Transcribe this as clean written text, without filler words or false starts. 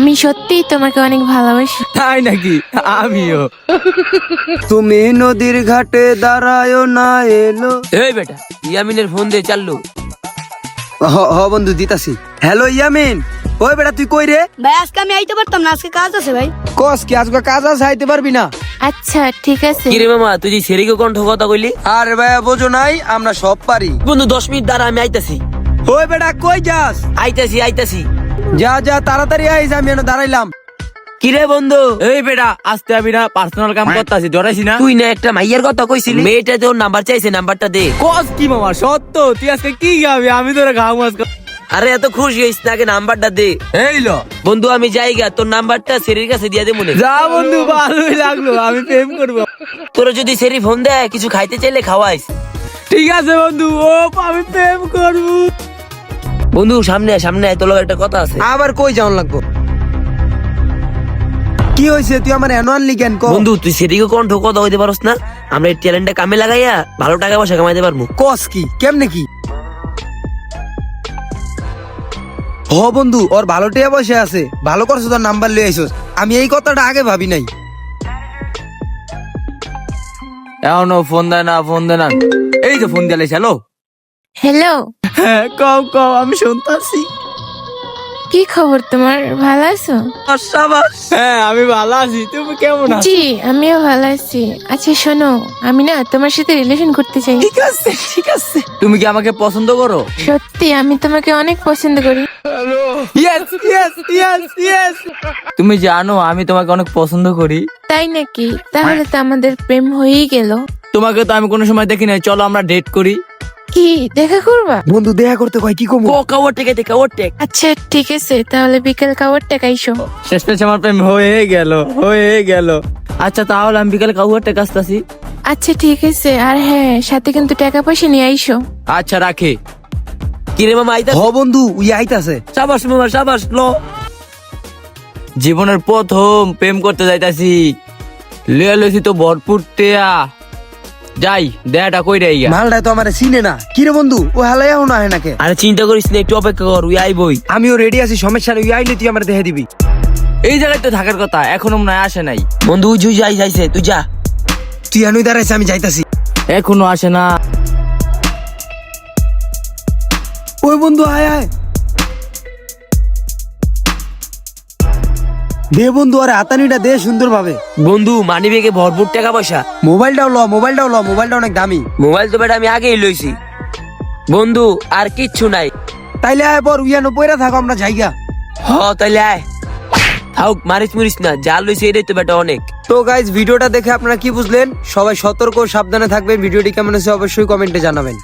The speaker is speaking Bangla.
আমি সত্যি তোমাকে অনেক ভালোবাসি। তাই নাকি? আমিও। তুমি নদীর ঘাটে দাঁড়ায় না এলো। এই বেটা, ইয়ামিনের ফোন দিয়ে চাললো। হ বন্ধু দিতাছি। হ্যালো ইয়ামিন, ওই বেটা তুই কই রে? ভাই আজকে আমি আইতে পারতাম না, আজকে কাজ আছে ভাই। কস কি আজকে কাজ আছে, আইতে পারবি না? আচ্ছা ঠিক আছে। কিরে মামা, তুই যে সেরিকে কণ্ঠ কথা কইলি? আরে ভাইয়া বোঝো নাই, আমরা সব পারি। বন্ধু 10 মিনিট দাঁড়া, আমি আইতাছি। ওই বেটা কই যাস? আইতাছি। যা যা তাড়াতাড়ি আইস, আমি এনে দাঁড়াইলাম। কিরে বন্ধু, এই বেটা আসতে আমি না পার্সোনাল কাম করতেছি, ধরাইছি না? তুই না একটা মাইয়ার কথা কইছিলি? মেয়েটা তোর নাম্বার চাইছে, নাম্বারটা দে। কস কি মামা, সত্য? তুই আজকে কি গাবি? আমি তোরা ঘাম আজকে। আরে এত খুশি হইস না, আগে নাম্বারটা দে। এই লো বন্ধু আমি যাইগা, তোর নাম্বারটা সেরির কাছে দিয়া দে মনে। যা বন্ধু, ভালোই লাগলো, আমি প্রেম করবো। তোর যদি সেরি ফোন দেয় কিছু খাইতে চাইলে খাওয়াইস। ঠিক আছে বন্ধু, ও আমি প্রেম করবো। বন্ধু সামনে আয়, তোর লগে একটা কথা আছে। আবার কই যাওন লাগবো? কি হয়েছে? তুই আমার এনো আনলি কেন? বন্ধু তুই সেরিকে কণ্ঠ কথা হইতে পারস না? আমরা এই ট্যালেন্টটা কামে লাগাইয়া ভালো টাকা পয়সা কামাইতে পারবো। কস কি, কেমনে কি? হ বন্ধু, ওর ভালো টিয়া বসে আছে, ভালো করছো তোর নাম্বার লিয়ে আইসস। আমি এই কথাটা আগে ভাবি নাই। এখনো ফোন দেয় না। এই তো ফোন দিলে। হ্যালো। হ্যালো, হ্যাঁ কও, আমি শুনতাছি। কি খবর তোমার? ভালো আছো? হ্যাঁ আমি ভালো আছি, তুমি কেমন আছো? জি আমিও ভালো আছি। আচ্ছা শোনো, আমি না তোমার সাথে রিলেশন করতে চাই। ঠিক আছে। তুমি কি আমাকে পছন্দ করো? সত্যি আমি তোমাকে অনেক পছন্দ করি। ইয়েস। তুমি জানো আমি তোমাকে অনেক পছন্দ করি। তাই নাকি? তাহলে তো আমাদের প্রেম হয়েই গেল। তোমাকে তো আমি কোনো সময় দেখি নাই, চলো আমরা ডেট করি। কি দেখা করবা? বন্ধু দেখা করতে কয় কি কমু? কাওয়ার টেক। আচ্ছা ঠিক আছে, তাহলে বিকেল কাওয়ার টাকাইশো। শেষমেশ আমার প্রেম হয়ে গেল। আচ্ছা তাহলে আমি বিকালে কাউয়ার টেক আসতেছি। আচ্ছা ঠিক আছে, আর হ্যাঁ সাথে কিন্তু টাকা পয়সা নিয়ে আইসো। আচ্ছা রাখি। কিরে মামা আইতা? হ বন্ধু উই আইতাছে। সাবাস মামা সাবাস, লো। জীবনের প্রথম প্রেম করতে যাইতাছি, লিয়ে লইছি তো ভরপুর টেয়া। যাই দেয়াটা কই রে ইয়া। মালটা তো আমারে চিনে না। কি রে বন্ধু, ও হালাই এখন আহে নাকে? আরে চিন্তা করিস না, একটু অপেক্ষা কর, উই আইবই। আমিও রেডি আছি, সমস্যা নেই। উই আইলে তুই আমার দেখে দিবি। এই জায়গায় তো থাকার কথা, এখনো মনে হয় আসে নাই। বন্ধু উই যাইছে, তুই যা। তুই এনুই দাঁড়াইছে, আমি যাইতাছি। এখনো আসে না। ওই বন্ধু আয়। দে বন্ধু, আরে হাতানিটা দে সুন্দর ভাবে। বন্ধু মানি ব্যাগে ভরপুর টাকা পয়সা। মোবাইলটাও ল। মোবাইলটা অনেক দামি। মোবাইল তো বেটা আমি আগেই লইছি। বন্ধু আর কিচ্ছু নাই। তাইলে আয় পর, উইয়ানো পয়রা থাকো, আমরা জায়গা। তাইলে আয়। থাক মারিস না, যা লইছে এটাই তো বেটা অনেক। তো গাইজ ভিডিওটা দেখে আপনারা কি বুঝলেন? সবাই সতর্ক ও সাবধানে থাকবেন। ভিডিওটি কেমন হয়েছে অবশ্যই কমেন্টে জানাবেন।